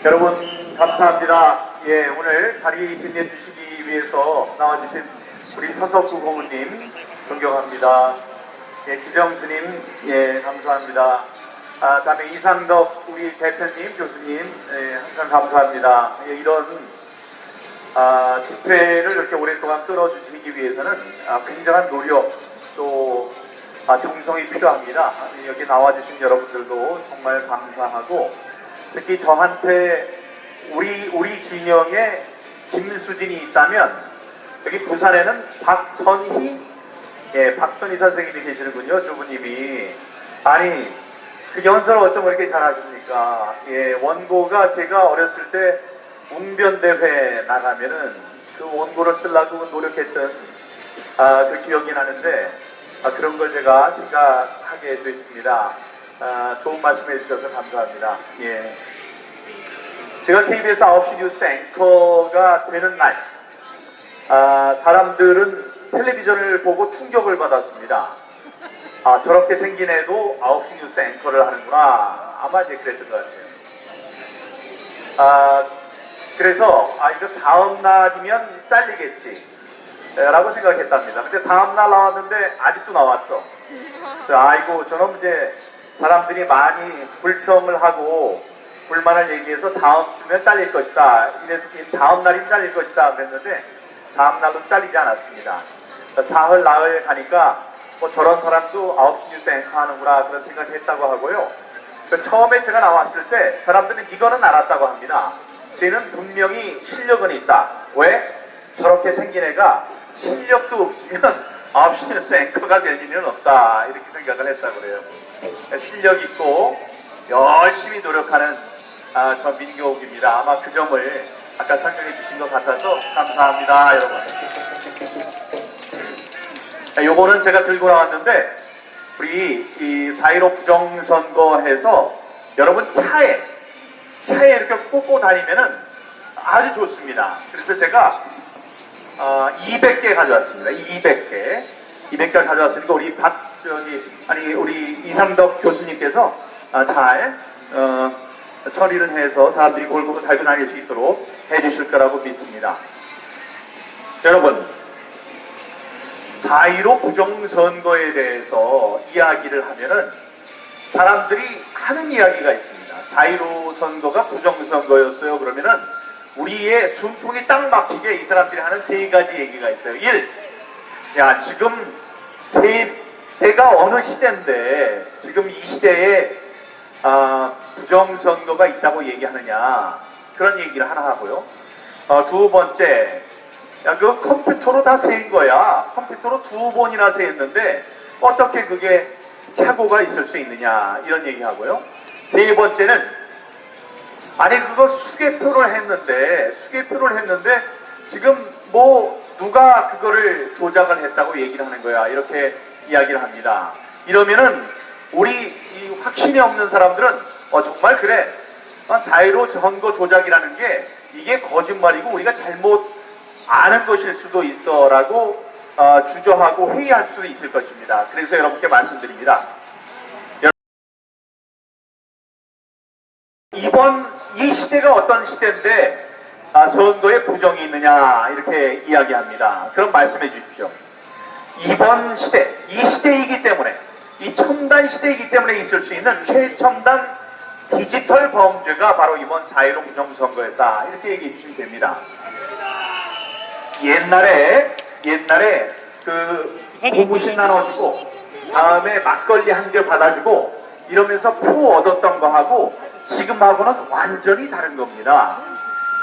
여러분 감사합니다. 예, 오늘 자리 빛내주시기 위해서 나와주신 우리 서석구 고모님 존경합니다. 예, 지정스님 예, 감사합니다. 다음에 이상덕 우리 대표님, 교수님 예, 항상 감사합니다. 예, 이런 집회를 이렇게 오랫동안 끌어주시기 위해서는 굉장한 노력 또 정성이 필요합니다. 여기 나와주신 여러분들도 정말 감사하고 특히 저한테 우리 진영에 김수진이 있다면 여기 부산에는 박선희 선생님이 계시는군요. 주부님이. 아니 그 연설을 어쩜 그렇게 잘하십니까? 예, 원고가 제가 어렸을 때 웅변대회 나가면은 그 원고를 쓰려고 노력했던 그 기억이 나는데 그런 걸 제가 생각하게 됐습니다. 좋은 말씀 해주셔서 감사합니다. 예. 제가 KBS 9시 뉴스 앵커가 되는 날 사람들은 텔레비전을 보고 충격을 받았습니다. 저렇게 생긴 애도 9시 뉴스 앵커를 하는구나. 아마 이제 그랬던 것 같아요. 그래서 이거 다음 날이면 잘리겠지 라고 생각했답니다. 근데 다음 날 나왔는데 아직도 나왔어. 아이고 저놈 이제 사람들이 많이 불평을 하고 불만을 얘기해서 다음 주면 잘릴 것이다. 이래서 다음 날이면 잘릴 것이다 그랬는데 다음 날도 잘리지 않았습니다. 사흘 나흘 가니까 뭐 저런 사람도 9시 뉴스 앵커 하는구나 그런 생각을 했다고 하고요. 처음에 제가 나왔을 때 사람들은 이거는 알았다고 합니다. 쟤는 분명히 실력은 있다. 왜? 저렇게 생긴 애가 실력도 없으면 9시 뉴스 앵커가 될 일은 없다. 이렇게 생각을 했다고 그래요. 실력 있고 열심히 노력하는 저 민교욱입니다. 아마 그 점을 아까 설명해 주신 것 같아서 감사합니다. 여러분. 요거는 제가 들고 나왔는데 우리 이 4.15 부정선거해서 여러분 차에 이렇게 꽂고 다니면은 아주 좋습니다. 그래서 제가 200개 가져왔습니다. 200개 가져왔으니까 우리 이상덕 교수님께서 잘 처리를 해서 사람들이 골고루 달고 다닐 수 있도록 해주실 거라고 믿습니다. 여러분 4.15 부정선거에 대해서 이야기를 하면은 사람들이 하는 이야기가 있습니다. 4.15 선거가 부정선거였어요. 그러면은 우리의 숨통이 딱 막히게 이 사람들이 하는 세 가지 얘기가 있어요. 1. 야 지금 세대가 어느 시대인데 지금 이 시대에 부정선거가 있다고 얘기하느냐 그런 얘기를 하나 하고요. 두 번째 야 그 컴퓨터로 다 세인 거야. 컴퓨터로 2번이나 세했는데 어떻게 그게 착오가 있을 수 있느냐 이런 얘기하고요. 세 번째는 아니 그거 수개표를 했는데 지금 뭐 누가 그거를 조작을 했다고 얘기를 하는 거야 이렇게 이야기를 합니다. 이러면은 우리 이 확신이 없는 사람들은 정말 그래 4.15 선거 조작이라는 게 이게 거짓말이고 우리가 잘못 아는 것일 수도 있어 라고 주저하고 회의할 수도 있을 것입니다. 그래서 여러분께 말씀드립니다. 이번 이 시대가 어떤 시대인데 선거에 부정이 있느냐 이렇게 이야기합니다. 그럼 말씀해 주십시오. 이번 시대, 이 시대이기 때문에 이 첨단 시대이기 때문에 있을 수 있는 최첨단 디지털 범죄가 바로 이번 4.15 부정선거였다 이렇게 얘기해 주시면 됩니다. 옛날에 그 고무신 나눠주고 다음에 막걸리 한 개 받아주고 이러면서 표 얻었던 거하고 지금하고는 완전히 다른 겁니다.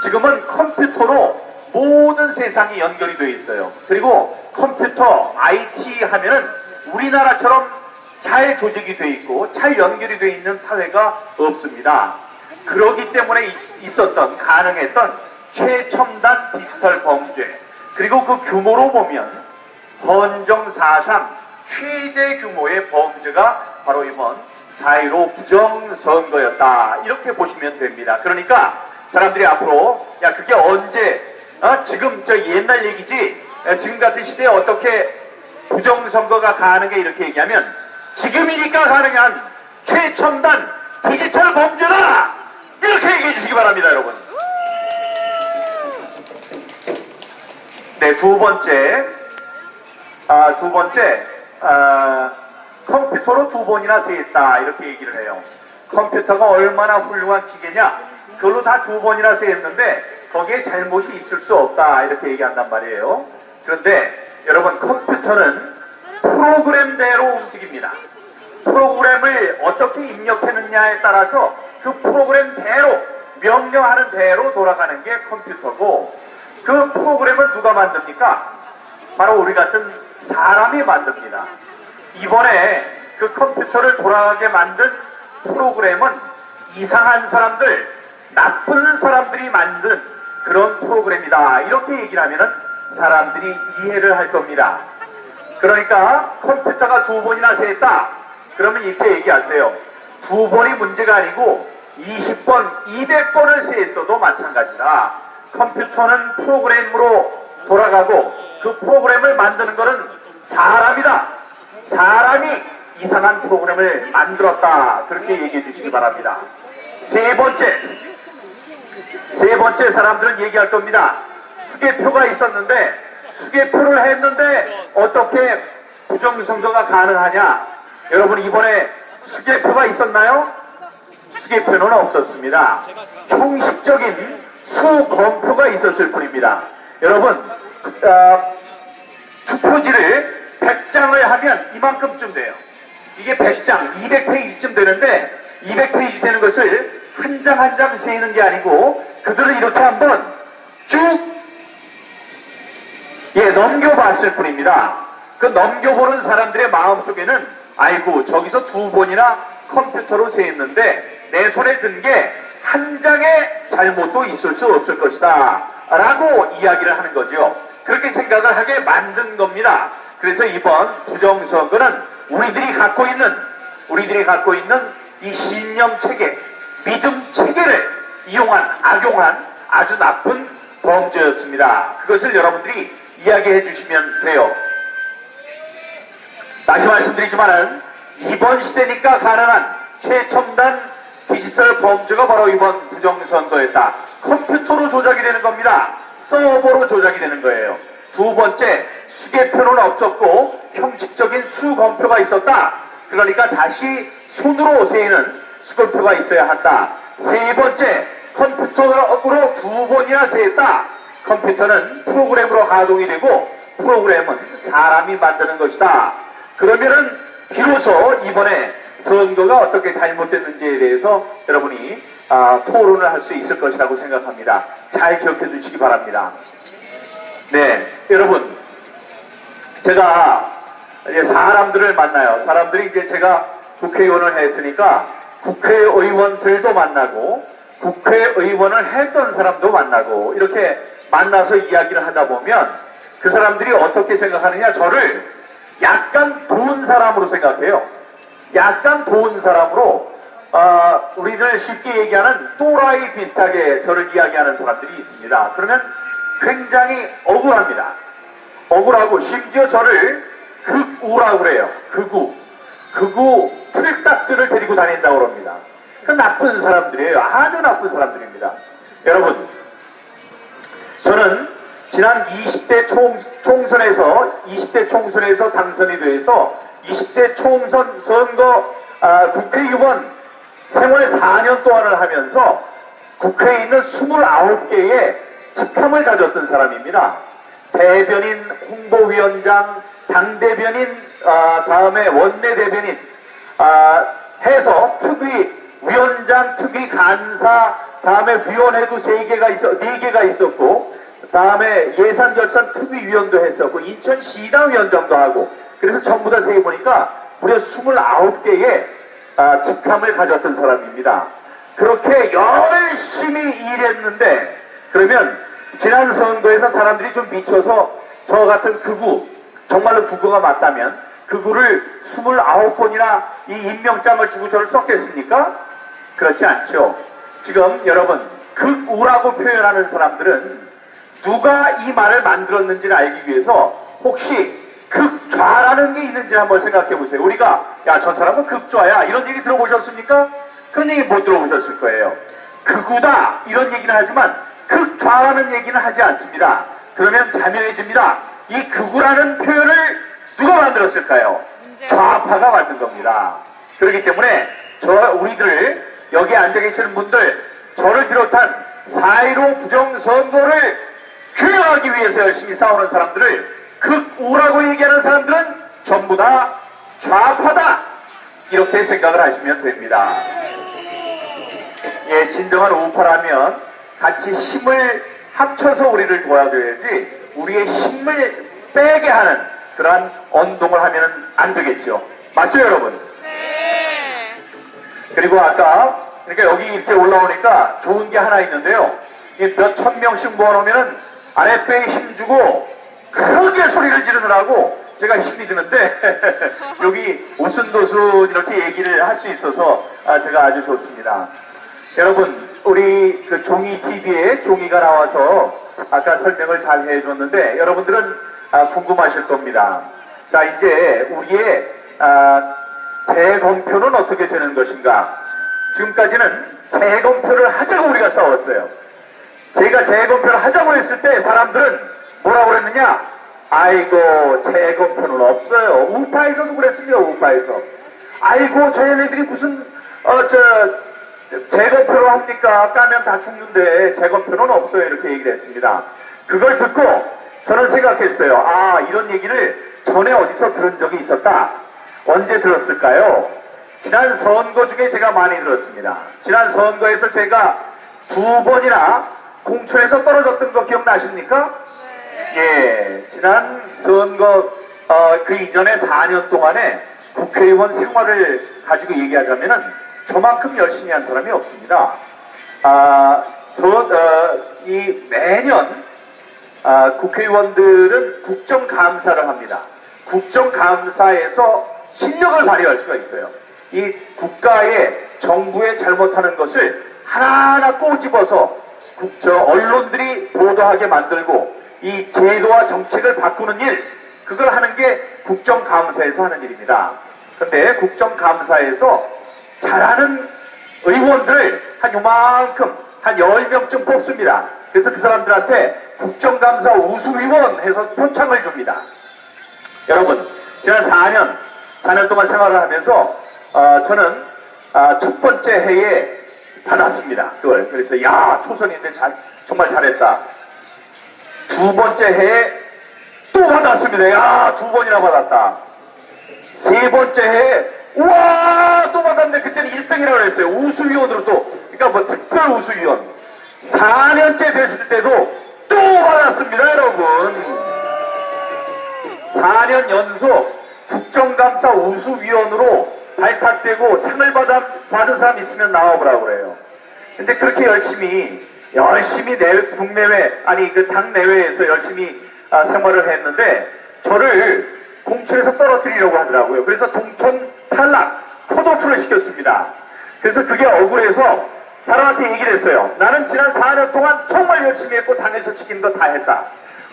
지금은 컴퓨터로 모든 세상이 연결이 되어 있어요. 그리고 컴퓨터, IT 하면은 우리나라처럼 잘 조직이 되어 있고 잘 연결이 되어 있는 사회가 없습니다. 그러기 때문에 가능했던 최첨단 디지털 범죄 그리고 그 규모로 보면 헌정 사상 최대 규모의 범죄가 바로 이번 4.15 부정선거였다 이렇게 보시면 됩니다. 그러니까 사람들이 앞으로 야 그게 언제 지금 저 옛날 얘기지 지금 같은 시대에 어떻게 부정선거가 가능해 이렇게 얘기하면 지금이니까 가능한 최첨단 디지털 범죄다 이렇게 얘기해 바랍니다, 여러분. 네, 두 번째, 컴퓨터로 2번이나 세했다, 이렇게 얘기를 해요. 컴퓨터가 얼마나 훌륭한 기계냐, 그걸로 다 2번이나 세했는데 거기에 잘못이 있을 수 없다, 이렇게 얘기한단 말이에요. 그런데 여러분, 컴퓨터는 프로그램대로 움직입니다. 프로그램을 어떻게 입력했느냐에 따라서 그 프로그램대로, 명령하는 대로 돌아가는 게 컴퓨터고, 그 프로그램을 누가 만듭니까? 바로 우리 같은 사람이 만듭니다. 이번에 그 컴퓨터를 돌아가게 만든 프로그램은 이상한 사람들, 나쁜 사람들이 만든 그런 프로그램이다, 이렇게 얘기를 하면은 사람들이 이해를 할 겁니다. 그러니까 컴퓨터가 2번이나 세했다, 그러면 이렇게 얘기하세요. 2번이 문제가 아니고 20번, 200번을 세했어도 마찬가지다. 컴퓨터는 프로그램으로 돌아가고 그 프로그램을 만드는 것은 사람이다. 사람이 이상한 프로그램을 만들었다, 그렇게 얘기해 주시기 바랍니다. 세 번째 사람들은 얘기할 겁니다. 수개표가 있었는데 수개표를 했는데 어떻게 부정선거가 가능하냐? 여러분, 이번에 수개표가 있었나요? 수개표는 없었습니다. 형식적인 수검표가 있었을 뿐입니다. 여러분, 투표지를 100장을 하면 이만큼쯤 돼요. 이게 100장, 200페이지쯤 되는데 200페이지 되는 것을 한 장 한 장 세는 게 아니고 그들을 이렇게 한번 쭉 넘겨봤을 뿐입니다. 그 넘겨보는 사람들의 마음속에는 아이고, 저기서 2번이나 컴퓨터로 세했는데 내 손에 든 게 한 장의 잘못도 있을 수 없을 것이다, 라고 이야기를 하는 거죠. 그렇게 생각을 하게 만든 겁니다. 그래서 이번 부정선거는 우리들이 갖고 있는 이 신념 체계, 믿음 체계를 악용한 아주 나쁜 범죄였습니다. 그것을 여러분들이 이야기해 주시면 돼요. 다시 말씀드리지만은 이번 시대니까 가능한 최첨단 디지털 범죄가 바로 이번 부정선거였다. 컴퓨터로 조작이 되는 겁니다. 서버로 조작이 되는 거예요. 두 번째, 수개표는 없었고 형식적인 수검표가 있었다. 그러니까 다시 손으로 세는 수검표가 있어야 한다. 세 번째, 컴퓨터로 2번이나 세했다. 컴퓨터는 프로그램으로 가동이 되고 프로그램은 사람이 만드는 것이다. 그러면은 비로소 이번에 선거가 어떻게 잘못됐는지에 대해서 여러분이 토론을 할 수 있을 것이라고 생각합니다. 잘 기억해 주시기 바랍니다. 네, 여러분, 제가 이제 사람들을 만나요. 사람들이 이제 제가 국회의원을 했으니까 국회의원들도 만나고 국회의원을 했던 사람도 만나고 이렇게 만나서 이야기를 하다 보면 그 사람들이 어떻게 생각하느냐, 저를 약간 돈 사람으로 생각해요. 약간 돈 사람으로, 우리를 쉽게 얘기하는 또라이 비슷하게 저를 이야기하는 사람들이 있습니다. 그러면 굉장히 억울합니다. 억울하고 심지어 저를 극우라고 그래요. 극우 틀딱들을 데리고 다닌다고 그럽니다. 그 나쁜 사람들이에요. 아주 나쁜 사람들입니다. 여러분, 저는 지난 20대 총선에서 당선이 돼서 20대 총선 선거 국회의원 생활 4년 동안을 하면서 국회에 있는 29개의 직함을 가졌던 사람입니다. 대변인, 홍보위원장, 당대변인, 다음에 원내대변인, 해서 특위 위원장, 특위 간사, 다음에 위원회도 4개가 있었고, 다음에 예산결산 특위위원도 했었고, 인천시당 위원장도 하고, 그래서 전부 다 세보니까 무려 29개의 직함을 가졌던 사람입니다. 그렇게 열심히 일했는데, 그러면 지난 선거에서 사람들이 좀 미쳐서 저 같은 정말로 극우가 맞다면 극우를 29번이나 이 임명장을 주고 저를 썼겠습니까? 그렇지 않죠. 지금 여러분, 극우라고 표현하는 사람들은 누가 이 말을 만들었는지를 알기 위해서 혹시 극좌라는 게 있는지 한번 생각해 보세요. 우리가 야, 저 사람은 극좌야, 이런 얘기 들어보셨습니까? 그런 얘기 못 들어보셨을 거예요. 극우다 이런 얘기는 하지만 극좌라는 얘기는 하지 않습니다. 그러면 자명해집니다. 이 극우라는 표현을 누가 만들었을까요? 좌파가 만든 겁니다. 그렇기 때문에 우리들 여기 앉아 계시는 분들, 저를 비롯한 4.15 부정선거를 규명하기 위해서 열심히 싸우는 사람들을 극우라고 얘기하는 사람들은 전부 다 좌파다, 이렇게 생각을 하시면 됩니다. 예, 진정한 우파라면 같이 힘을 합쳐서 우리를 도와줘야지 우리의 힘을 빼게 하는 그러한 언동을 하면 안 되겠죠. 맞죠, 여러분? 네. 그리고 아까 그러니까 여기 이렇게 올라오니까 좋은 게 하나 있는데요. 몇 천 명씩 모아놓으면 아랫배에 힘주고 크게 소리를 지르느라고 제가 힘이 드는데 여기 오순도순 이렇게 얘기를 할 수 있어서 제가 아주 좋습니다. 여러분, 우리 그 종이 TV에 종이가 나와서 아까 설명을 잘 해줬는데 여러분들은 궁금하실 겁니다. 자, 이제 우리의 재검표는 어떻게 되는 것인가? 지금까지는 재검표를 하자고 우리가 싸웠어요. 제가 재검표를 하자고 했을 때 사람들은 뭐라고 그랬느냐? 아이고, 재검표는 없어요. 우파에서도 그랬습니다. 우파에서. 아이고, 저희네들이 무슨 재검표를 합니까? 까면 다 죽는데 재검표는 없어요. 이렇게 얘기를 했습니다. 그걸 듣고 저는 생각했어요. 아, 이런 얘기를 전에 어디서 들은 적이 있었다. 언제 들었을까요? 지난 선거 중에 제가 많이 들었습니다. 지난 선거에서 제가 2번이나 공천에서 떨어졌던 거 기억나십니까? 예, 지난 선거 그 이전에 4년 동안에 국회의원 생활을 가지고 얘기하자면은 저만큼 열심히 한 사람이 없습니다. 매년 국회의원들은 국정감사를 합니다. 국정감사에서 실력을 발휘할 수가 있어요. 이 국가의 정부의 잘못하는 것을 하나하나 꼬집어서 언론들이 보도하게 만들고 이 제도와 정책을 바꾸는 일, 그걸 하는 게 국정감사에서 하는 일입니다. 그런데 국정감사에서 잘하는 의원들을 한 요만큼, 한 10명쯤 뽑습니다. 그래서 그 사람들한테 국정감사 우수위원 해서 표창을 줍니다. 여러분, 지난 4년 동안 생활을 하면서 저는 첫 번째 해에 받았습니다. 그걸. 그래서 야, 초선인데 정말 잘했다. 두 번째 해에 또 받았습니다. 야, 2번이나 받았다. 세 번째 해에 우와, 또 받았는데 그때는 1등이라고 했어요. 우수위원으로 또. 그러니까 뭐 특별 우수위원. 4년째 됐을 때도 또 받았습니다, 여러분. 4년 연속 국정감사 우수위원으로 발탁되고 상을 받은 사람 있으면 나와보라고 그래요. 근데 그렇게 열심히 국내외, 아니 그 당내외에서 열심히 생활을 했는데 저를 공천에서 떨어뜨리려고 하더라고요. 그래서 동천 탈락, 컷오프를 시켰습니다. 그래서 그게 억울해서 사람한테 얘기를 했어요. 나는 지난 4년 동안 정말 열심히 했고 당에서 시킨 거 다 했다.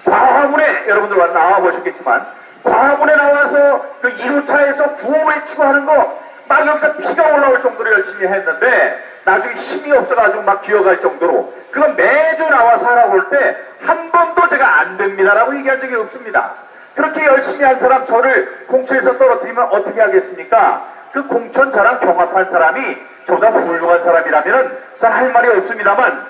광화문에, 여러분들 나와보셨겠지만 광화문에 나와서 그 1호차에서 구호 외치고하는 거 막 여기서 피가 올라올 정도로 열심히 했는데 나중에 힘이 없어가지고 막 기어갈 정도로 그건 매주 나와서 하라고 할 때 한 번도 제가 안 됩니다라고 얘기한 적이 없습니다. 그렇게 열심히 한 사람 저를 공천에서 떨어뜨리면 어떻게 하겠습니까? 그 공천 저랑 경합한 사람이 저보다 훌륭한 사람이라면 전 할 말이 없습니다만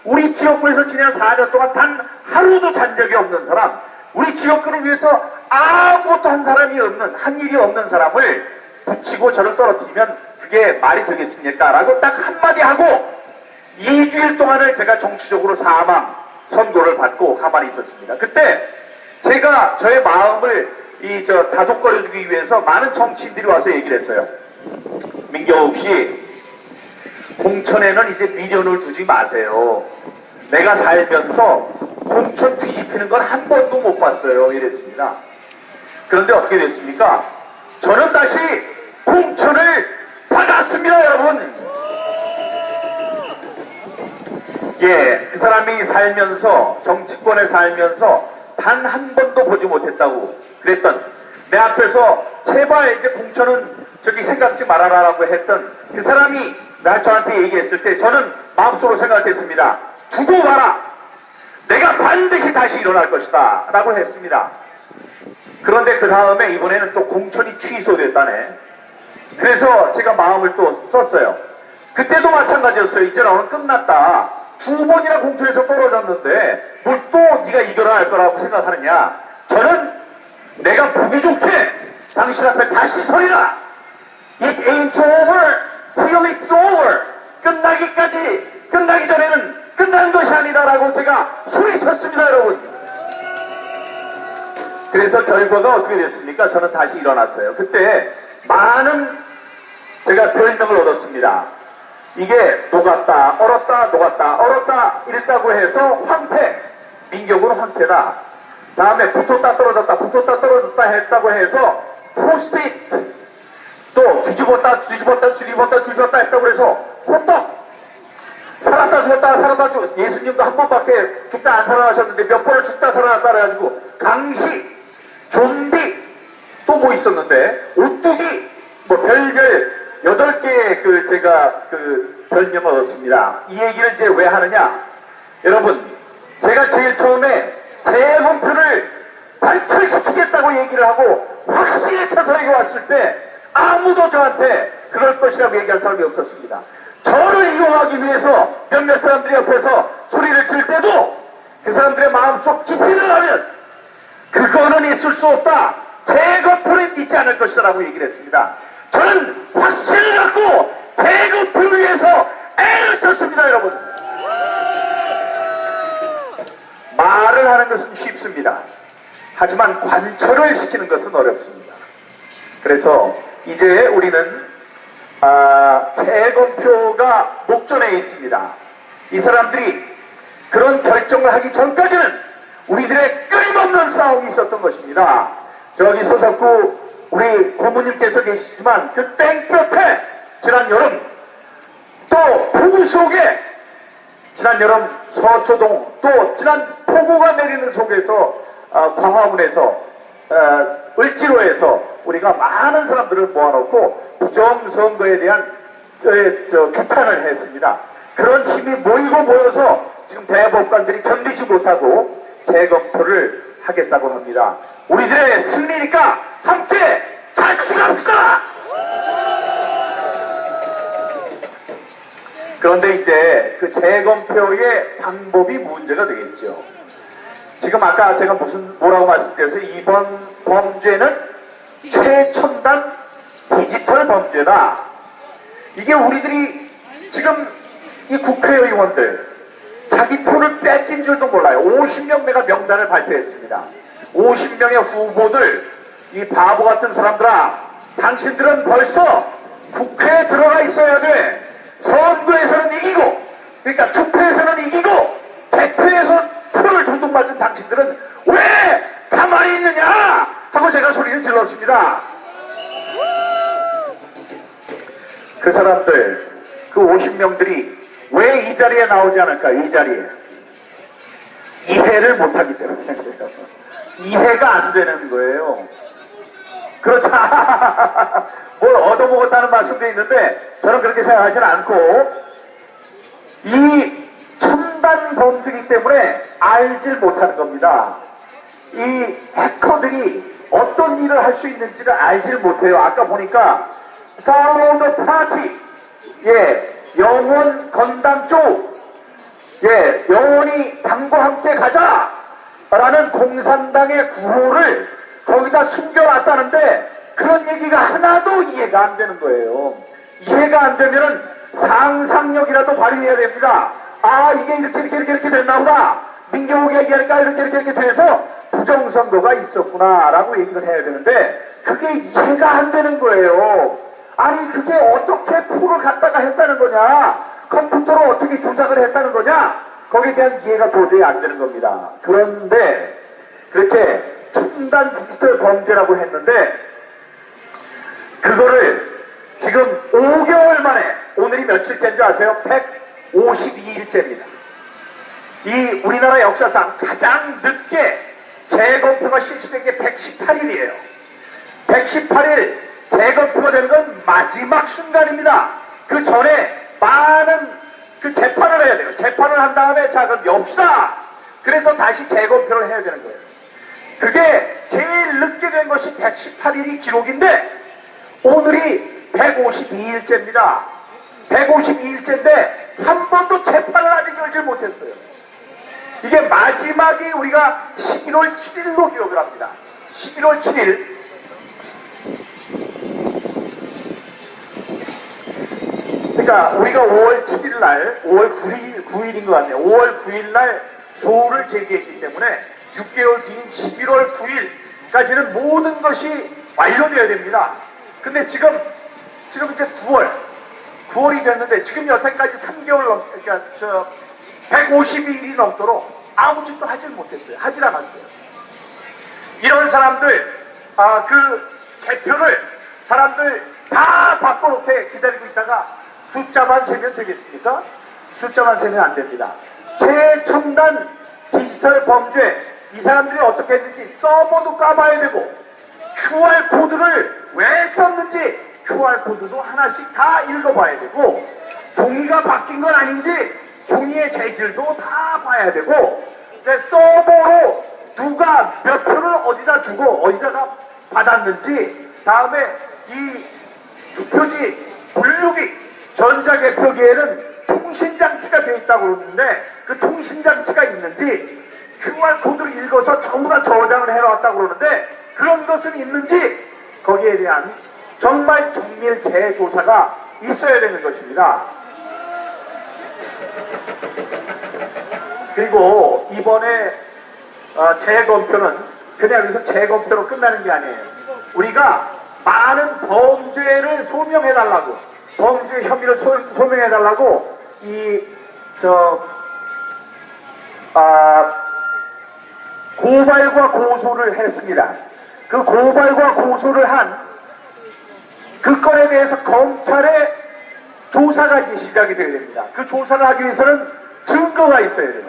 우리 지역구에서 지난 4년 동안 단 하루도 잔 적이 없는 사람, 우리 지역구를 위해서 아무것도 한 사람이 없는, 한 일이 없는 사람을 붙이고 저를 떨어뜨리면 그게 말이 되겠습니까? 라고 딱 한마디 하고 2주일 동안을 제가 정치적으로 사망 선고를 받고 가만히 있었습니다. 그때 제가 저의 마음을 다독거려주기 위해서 많은 정치인들이 와서 얘기를 했어요. 민경욱 씨, 공천에는 이제 미련을 두지 마세요. 내가 살면서 공천 뒤집히는 건 한 번도 못 봤어요. 이랬습니다. 그런데 어떻게 됐습니까? 저는 다시 공천을 받았습니다, 여러분. 예, 그 사람이 살면서, 정치권에 살면서 단 한 번도 보지 못했다고 그랬던, 내 앞에서 제발 이제 공천은 생각지 말아라라고 했던 그 사람이 나 저한테 얘기했을 때 저는 마음속으로 생각했습니다. 두고 봐라. 내가 반드시 다시 일어날 것이다 라고 했습니다. 그런데 그 다음에 이번에는 또 공천이 취소됐다네. 그래서 제가 마음을 또 썼어요. 그때도 마찬가지였어요. 이제 너는 끝났다. 2번이나 공천에서 떨어졌는데 뭘 또 네가 이겨낼 거라고 생각하느냐. 저는 내가 보기 좋게 당신 앞에 다시 서리라. It ain't over till it's over. 끝나기 전에는 끝난 것이 아니다라고 제가 소리쳤습니다, 여러분. 그래서 결과가 어떻게 됐습니까? 저는 다시 일어났어요. 그때 많은 제가 별명을 얻었습니다. 이게 녹았다, 얼었다 이랬다고 해서 황폐, 민격으로 황폐다. 다음에 붙었다 떨어졌다 했다고 해서 포스트잇, 또 뒤집었다 했다고 해서 호떡, 살았다 죽었다 예수님도 한 번밖에 죽다 안 살아나셨는데 몇 번을 죽다 살아났다 그래가지고 강시, 좀비, 또 뭐 있었는데 오뚜기, 뭐 별별 8개의 제가 별명을 얻었습니다. 이 얘기를 이제 왜 하느냐? 여러분, 제가 제일 처음에 재검표를 발표시키겠다고 얘기를 하고 확실히 쳐서 여기 왔을 때 아무도 저한테 그럴 것이라고 얘기한 사람이 없었습니다. 저를 이용하기 위해서 몇몇 사람들이 옆에서 소리를 칠 때도 그 사람들의 마음속 깊이를 하면 그거는 있을 수 없다. 재검표는 있지 않을 것이다 라고 얘기를 했습니다. 저는 확신을 갖고 재검표를 위해서 애를 썼습니다, 여러분. 말을 하는 것은 쉽습니다. 하지만 관철을 시키는 것은 어렵습니다. 그래서 이제 우리는 재검표가 목전에 있습니다. 이 사람들이 그런 결정을 하기 전까지는 우리들의 끊임없는 싸움이 있었던 것입니다. 저기 서석구 우리 고모님께서 계시지만 그 땡볕에 지난 여름, 또 폭우 속에 지난 여름 서초동, 또 지난 폭우가 내리는 속에서 광화문에서 을지로에서 우리가 많은 사람들을 모아놓고 부정선거에 대한 규탄을 했습니다. 그런 힘이 모여서 지금 대법관들이 견디지 못하고 재검표를 하겠다고 합니다. 우리들의 승리니까 함께 자축합시다! 그런데 이제 그 재검표의 방법이 문제가 되겠죠. 지금 아까 제가 뭐라고 말씀드렸어요? 이번 범죄는 최첨단 디지털 범죄다. 이게 우리들이 지금 이 국회의원들 자기 표를 뺏긴 줄도 몰라요. 50명 내가 명단을 발표했습니다. 50명의 후보들, 이 바보 같은 사람들아, 당신들은 벌써 국회에 들어가 있어야 돼. 선거에서는 이기고, 그러니까 투표에서는 이기고, 대표에서 표를 둥둥 맞은 당신들은 왜 가만히 있느냐 하고 제가 소리를 질렀습니다. 그 사람들, 그 50명들이 왜 이 자리에 나오지 않을까? 이 자리에 이해를 못하기 때문에 이해가 안 되는 거예요. 그렇죠. 뭘 얻어먹었다는 말씀도 있는데 저는 그렇게 생각하지는 않고, 이 첨단 범죄이기 때문에 알질 못하는 겁니다. 이 해커들이 어떤 일을 할 수 있는지를 알지를 못해요. 아까 보니까 Follow the party, 영원 건당 쪽, 영원히 당과 함께 가자 라는 공산당의 구호를 거기다 숨겨놨다는데 그런 얘기가 하나도 이해가 안 되는 거예요. 이해가 안 되면은 상상력이라도 발휘해야 됩니다. 아, 이게 이렇게 됐나 보다. 민경욱이 얘기하니까 이렇게 돼서 부정선거가 있었구나 라고 얘기를 해야 되는데 그게 이해가 안 되는 거예요. 아니, 그게 어떻게 풀을 갖다가 했다는 거냐, 컴퓨터로 어떻게 조작을 했다는 거냐, 거기에 대한 이해가 도저히 안 되는 겁니다. 그런데 그렇게 첨단 디지털 범죄라고 했는데 그거를 지금 5개월 만에, 오늘이 며칠째인 줄 아세요? 152일째입니다. 이 우리나라 역사상 가장 늦게 재검표가 실시된 게 118일이에요. 118일 재검표가 되는 건 마지막 순간입니다. 그 전에 많은 그 재판을 해야 돼요. 재판을 한 다음에 자 그럼 엽시다. 그래서 다시 재검표를 해야 되는 거예요. 그게 제일 늦게 된 것이 118일이 기록인데 오늘이 152일째입니다. 152일째인데 한 번도 재판을 아직 열지 못했어요. 이게 마지막이 우리가 11월 7일로 기록을 합니다. 11월 7일. 그러니까 우리가 5월 7일 날, 5월 9일인 것 같네요. 5월 9일 날 소를 제기했기 때문에 6개월 뒤인 11월 9일까지는 모든 것이 완료되어야 됩니다. 근데 지금 이제 9월이 됐는데 지금 여태까지 3개월 그러니까 152일이 넘도록 아무 짓도 하질 못했어요. 하질 않았어요. 이런 사람들, 그 개표를 사람들 다 바꿔놓게 기다리고 있다가 숫자만 세면 되겠습니까? 숫자만 세면 안 됩니다. 최첨단 디지털 범죄, 이 사람들이 어떻게 했는지 서버도 까봐야 되고, QR코드를 왜 썼는지 QR코드도 하나씩 다 읽어봐야 되고, 종이가 바뀐 건 아닌지 종이의 재질도 다 봐야 되고, 서버로 누가 몇 표를 어디다 주고 어디다가 받았는지, 다음에 이 투표지 분류기, 전자개표기에는 통신장치가 되어 있다고 그러는데 그 통신장치가 있는지 QR코드를 읽어서 전부 다 저장을 해놨다고 그러는데 그런 것은 있는지 거기에 대한 정말 정밀 재조사가 있어야 되는 것입니다. 그리고 이번에 재검표는 그냥 여기서 재검표로 끝나는 게 아니에요. 우리가 많은 범죄를 소명해달라고, 범죄 혐의를 소명해달라고 고발과 고소를 했습니다. 그 고발과 고소를 한 그 건에 대해서 검찰의 조사가 이제 시작이 되어야 됩니다. 그 조사를 하기 위해서는 증거가 있어야 돼요.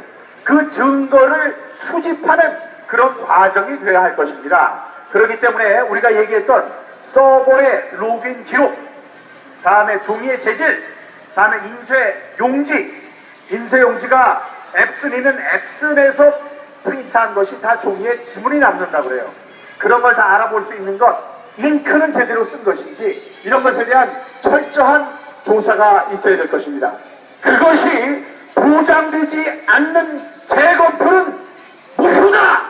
그 증거를 수집하는 그런 과정이 되어야 할 것입니다. 그렇기 때문에 우리가 얘기했던 서버의 로그인 기록, 다음에 종이의 재질, 다음에 인쇄용지가 앱슨이는 앱슨에서 프린트한 것이 다 종이에 지문이 남는다고 그래요. 그런 걸 다 알아볼 수 있는 것, 잉크는 제대로 쓴 것인지 이런 것에 대한 철저한 조사가 있어야 될 것입니다. 그것이 보장되지 않는 재검표는 무효다!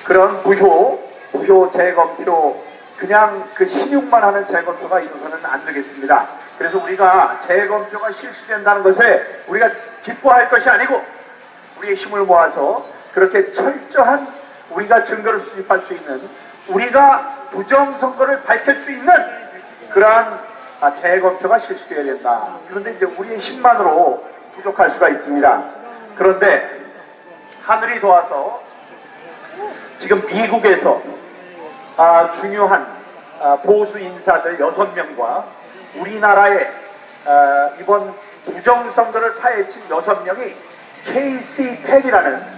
그런 무효 재검표, 그냥 그 신용만 하는 재검표가 있어서는 안 되겠습니다. 그래서 우리가 재검표가 실시된다는 것에 우리가 기뻐할 것이 아니고 우리의 힘을 모아서 그렇게 철저한 우리가 증거를 수집할 수 있는, 우리가 부정선거를 밝힐 수 있는 그러한 재검표가 실시되어야 된다. 그런데 이제 우리의 힘만으로 부족할 수가 있습니다. 그런데 하늘이 도와서 지금 미국에서 중요한 보수 인사들 6명과 우리나라의 이번 부정선거를 파헤친 6명이 KC10이라는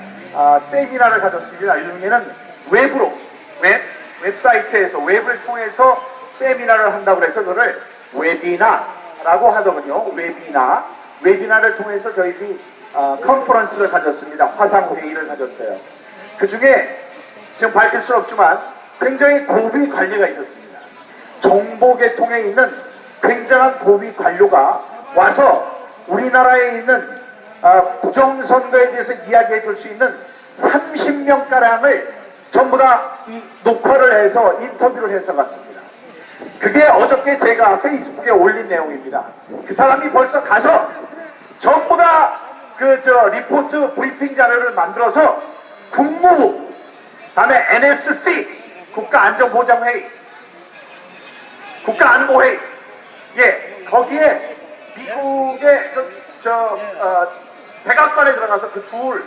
세미나를 가졌습니다. 일종에는 웹사이트에서 웹을 통해서 세미나를 한다고 해서 그걸 웨비나라고 하더군요. 웨비나를 통해서 저희들이 컨퍼런스를 가졌습니다. 화상회의를 가졌어요. 그 중에 지금 밝힐 수는 없지만 굉장히 고위 관리가 있었습니다. 정보계통에 있는 굉장한 고위 관료가 와서 우리나라에 있는 부정선거에 대해서 이야기해 줄 수 있는 30명가량을 전부 다 이 녹화를 해서 인터뷰를 해서 갔습니다. 그게 어저께 제가 페이스북에 올린 내용입니다. 그 사람이 벌써 가서 전부 다 리포트 브리핑 자료를 만들어서 국무부, 다음에 NSC, 국가안전보장회의, 국가안보회의, 거기에 미국의 백악관에 들어가서 그 둘,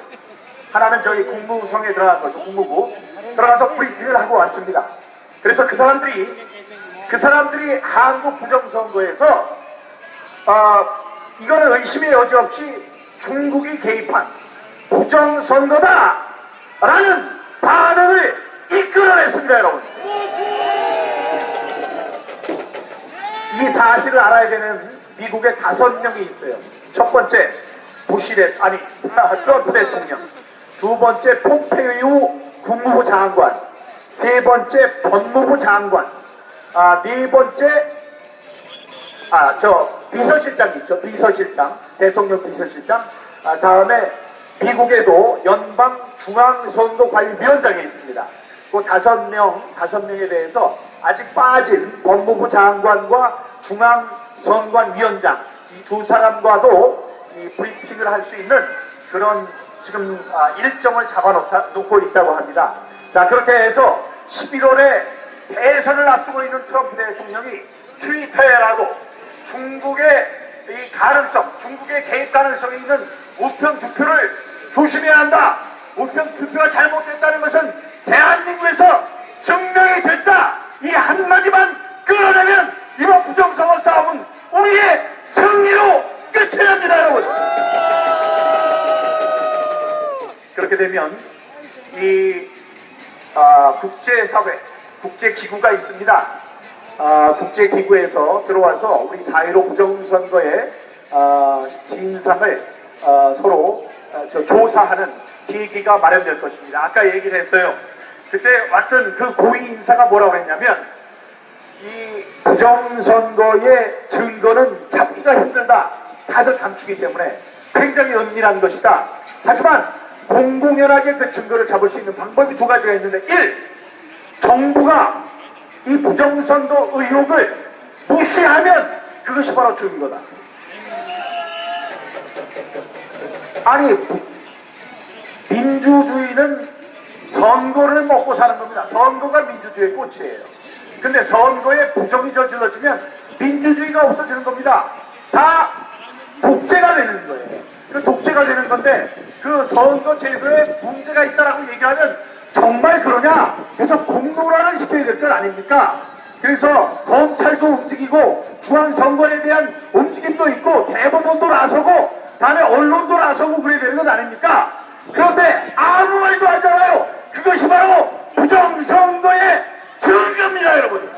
하나는 저희 국무성에 들어간 거죠. 국무부 들어가서 브리핑을 하고 왔습니다. 그래서 그 사람들이 한국 부정선거에서 이거는 의심의 여지 없이 중국이 개입한 부정선거다 라는 반응을 이끌어냈습니다. 여러분, 이 사실을 알아야 되는 미국에 5명이 있어요. 첫 번째 트럼프 대통령, 두 번째 폼페이오 국무부 장관, 세 번째 법무부 장관, 네 번째 비서실장 있죠. 비서실장, 대통령 비서실장. 다음에 미국에도 연방중앙선거관리위원장이 있습니다. 그 5명에 대해서 아직 빠진 법무부 장관과 중앙선관위원장 이 두 사람과도 이 브리핑을 할 수 있는 그런 지금 일정을 잡아놓고 있다고 합니다. 자, 그렇게 해서 11월에 대선을 앞두고 있는 트럼프 대통령이 트위터에라도 중국의 이 가능성, 중국의 개입 가능성이 있는 우편 투표를 조심해야 한다. 우편 투표가 잘못됐다는 것은 대한민국에서 증명이 됐다. 이 한마디만 끌어내면 이번 부정선거 싸움은 우리의 승리로 끝이 납니다, 여러분. 그렇게 되면 이 국제사회, 국제기구가 있습니다. 국제기구에서 들어와서 우리 4.15 부정선거의 진상을 서로 조사하는 계기가 마련될 것입니다. 아까 얘기를 했어요. 그때 왔던 그 고위 인사가 뭐라고 했냐면 이 부정선거의 증거는 잡기가 힘들다. 다들 감추기 때문에 굉장히 은밀한 것이다. 하지만 공공연하게 그 증거를 잡을 수 있는 방법이 2가지가 있는데 1. 정부가 이 부정선거 의혹을 무시하면 그것이 바로 증거다. 아니, 민주주의는 선거를 먹고 사는 겁니다. 선거가 민주주의의 꽃이에요. 근데 선거에 부정이 저질러지면 민주주의가 없어지는 겁니다. 다 독재가 되는 거예요. 그 독재가 되는 건데 그 선거 제도에 문제가 있다라고 얘기하면 정말 그러냐? 그래서 공론화를 시켜야 될 것 아닙니까? 그래서 검찰도 움직이고 중앙선거에 대한 움직임도 있고 대법원도 나서고 다음에 언론도 나서고 그래야 되는 것 아닙니까? 그런데 아무 말도 하잖아요. 그것이 바로 부정선거의 증거입니다, 여러분.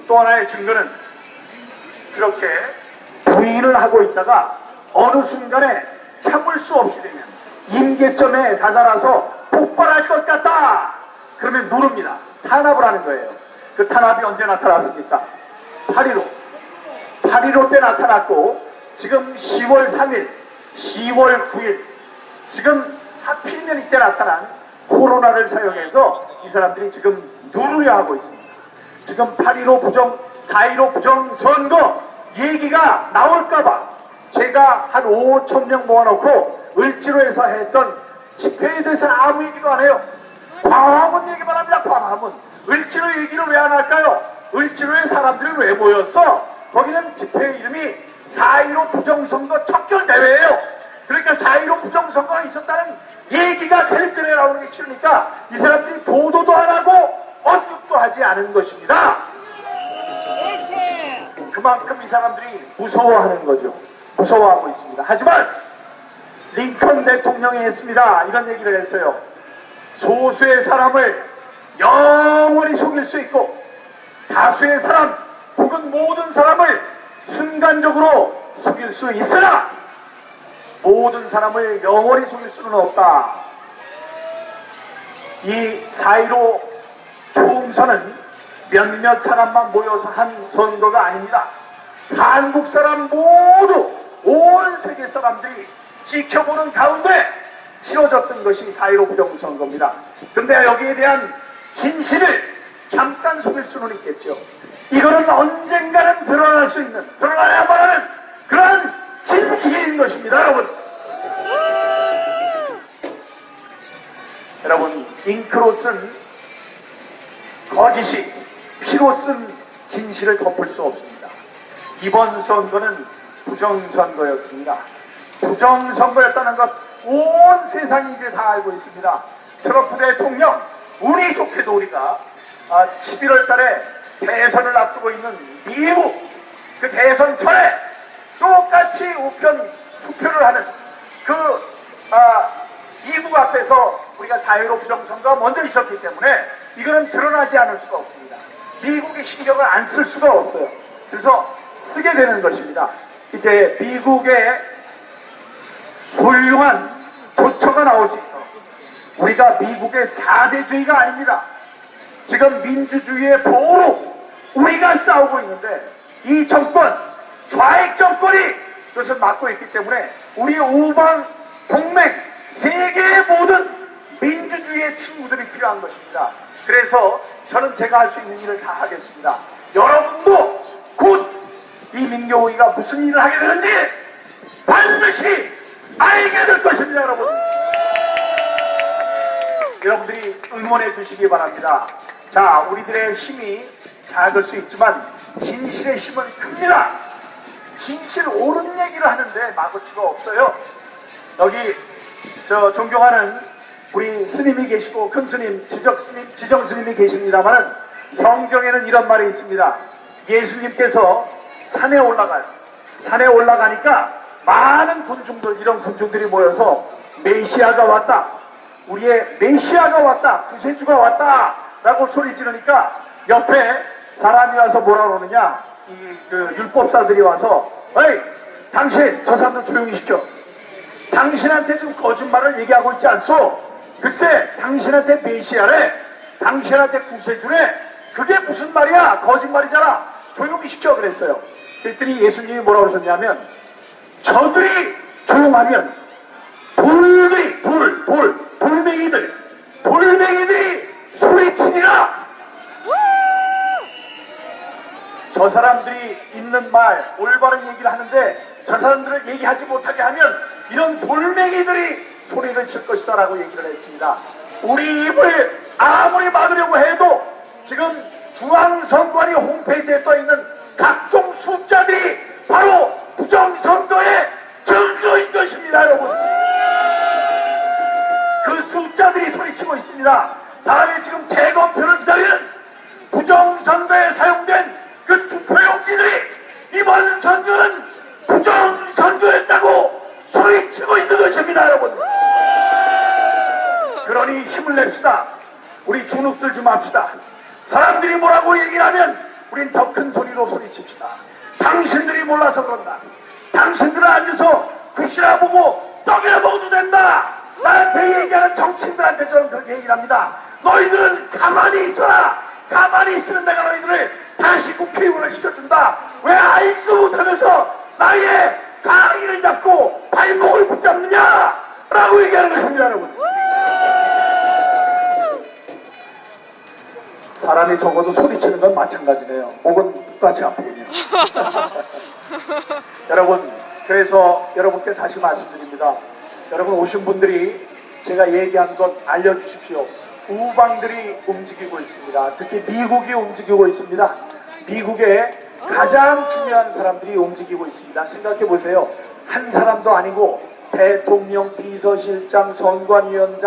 또 하나의 증거는 그렇게 부인을 하고 있다가 어느 순간에 참을 수 없이 되면 임계점에 다다라서 폭발할 것 같다. 그러면 누릅니다. 탄압을 하는 거예요. 그 탄압이 언제 나타났습니까? 8.15 때 나타났고 지금 10월 3일, 10월 9일 지금 하필이면 이때 나타난 코로나를 사용해서 이 사람들이 지금 누르려 하고 있습니다. 지금 4.15 부정선거 얘기가 나올까봐 제가 한 5,000명 모아놓고 을지로에서 했던 집회에 대해서는 아무 얘기도 안 해요. 광화문 얘기만 합니다. 광화문. 을지로 얘기를 왜 안 할까요? 을지로에 사람들이 왜 모였어? 거기는 집회 이름이 4.15 부정선거 척결대회예요. 그러니까 4.15 부정선거가 있었다는 얘기가 텔레비전에 나오는 게 싫으니까 이 사람들이 보도도 안 하고 언급도 하지 않은 것입니다. 그만큼 이 사람들이 무서워하는 거죠. 무서워하고 있습니다. 하지만 링컨 대통령이 했습니다. 이런 얘기를 했어요. 소수의 사람을 영원히 속일 수 있고 다수의 사람 혹은 모든 사람을 순간적으로 속일 수 있으나 모든 사람을 영원히 속일 수는 없다. 이 4.15 총선은 몇몇 사람만 모여서 한 선거가 아닙니다. 한국 사람 모두 온 세계 사람들이 지켜보는 가운데 치러졌던 것이 4.15 부정선거입니다. 그런데 여기에 대한 진실을 잠깐 속일 수는 있겠죠. 이거는 언젠가는 드러날 수 있는, 드러나야만 하는 그런 진실인 것입니다, 여러분. 여러분, 잉크로 쓴 거짓이 피로 쓴 진실을 덮을 수 없습니다. 이번 선거는 부정선거였습니다. 부정선거였다는 것 온 세상이 이제 다 알고 있습니다. 트럼프 대통령, 운이 좋게도 우리가 11월 달에 대선을 앞두고 있는 미국 그 대선철에 똑같이 우편 투표를 하는 그 미국 앞에서 우리가 4.15 부정선거가 먼저 있었기 때문에 이거는 드러나지 않을 수가 없습니다. 미국이 신경을 안 쓸 수가 없어요. 그래서 쓰게 되는 것입니다. 이제 미국의 훌륭한 조처가 나올 수 있도록 우리가 미국의 4대주의가 아닙니다. 지금 민주주의의 보호로 우리가 싸우고 있는데 이 정권, 좌익 정권이 그것을 막고 있기 때문에 우리 우방 동맹, 세계의 모든 민주주의의 친구들이 필요한 것입니다. 그래서 저는 제가 할 수 있는 일을 다 하겠습니다. 여러분도 곧 이 민교회가 무슨 일을 하게 되는지 반드시 알게 될 것입니다, 여러분. 여러분들이 응원해 주시기 바랍니다. 자, 우리들의 힘이 작을 수 있지만 진실의 힘은 큽니다. 진실 옳은 얘기를 하는데 막을 수가 없어요. 여기 저 존경하는 우리 스님이 계시고 큰 스님, 지정 스님이 계십니다만 성경에는 이런 말이 있습니다. 예수님께서 산에 올라가요. 산에 올라가니까 많은 군중들, 이런 군중들이 모여서 메시아가 왔다, 우리의 메시아가 왔다, 구세주가 왔다 라고 소리 지르니까 옆에 사람이 와서 뭐라 그러느냐, 그 율법사들이 와서 어이, 당신 저 사람들 조용히 시켜. 당신한테 지금 거짓말을 얘기하고 있지 않소? 글쎄 당신한테 메시아래, 당신한테 구세주래, 그게 무슨 말이야, 거짓말이잖아, 조용히 시켜 그랬어요. 그랬더니 예수님이 뭐라고 그러셨냐면 저들이 조용하면 돌멩이들이 소리치니라. 저 사람들이 있는 말, 올바른 얘기를 하는데 저 사람들을 얘기하지 못하게 하면 이런 돌멩이들이 소리를 칠 것이다 라고 얘기를 했습니다. 우리 입을 아무리 막으려고 해도 지금 중앙선관위 홈페이지에 떠있는 각종 숫자들이 바로 부정선거의 증거인 것입니다, 여러분. 그 숫자들이 소리치고 있습니다. 다음에 지금 재검표를 기다리는 부정선거에 사용된 그 투표용지들이 이번 선거는 부정선거였다고 소리치고 있는 것입니다, 여러분. 그러니 힘을 냅시다. 우리 주눅들 좀 합시다. 사람들이 뭐라고 얘기를 하면 우린 더 큰 소리로 소리칩시다. 당신들이 몰라서 그런다. 당신들은 앉아서 굿이나 보고 떡이나 먹어도 된다. 나한테 얘기하는 정치인들한테 저는 그렇게 얘기를 합니다. 너희들은 가만히 있어라. 가만히 있으면 내가 너희들을 다시 국회의원을 시켜준다. 왜 알지도 못하면서 나의 강의를 잡고 발목을 붙잡느냐 라고 얘기하는 것입니다, 여러분. 사람이 적어도 소리치는 건 마찬가지네요. 목은 똑같이 아프군요. 여러분, 그래서 여러분께 다시 말씀드립니다. 여러분 오신 분들이 제가 얘기한 것 알려주십시오. 우방들이 움직이고 있습니다. 특히 미국이 움직이고 있습니다. 미국의 가장 중요한 사람들이 움직이고 있습니다. 생각해 보세요. 한 사람도 아니고 대통령, 비서실장, 선관위원장,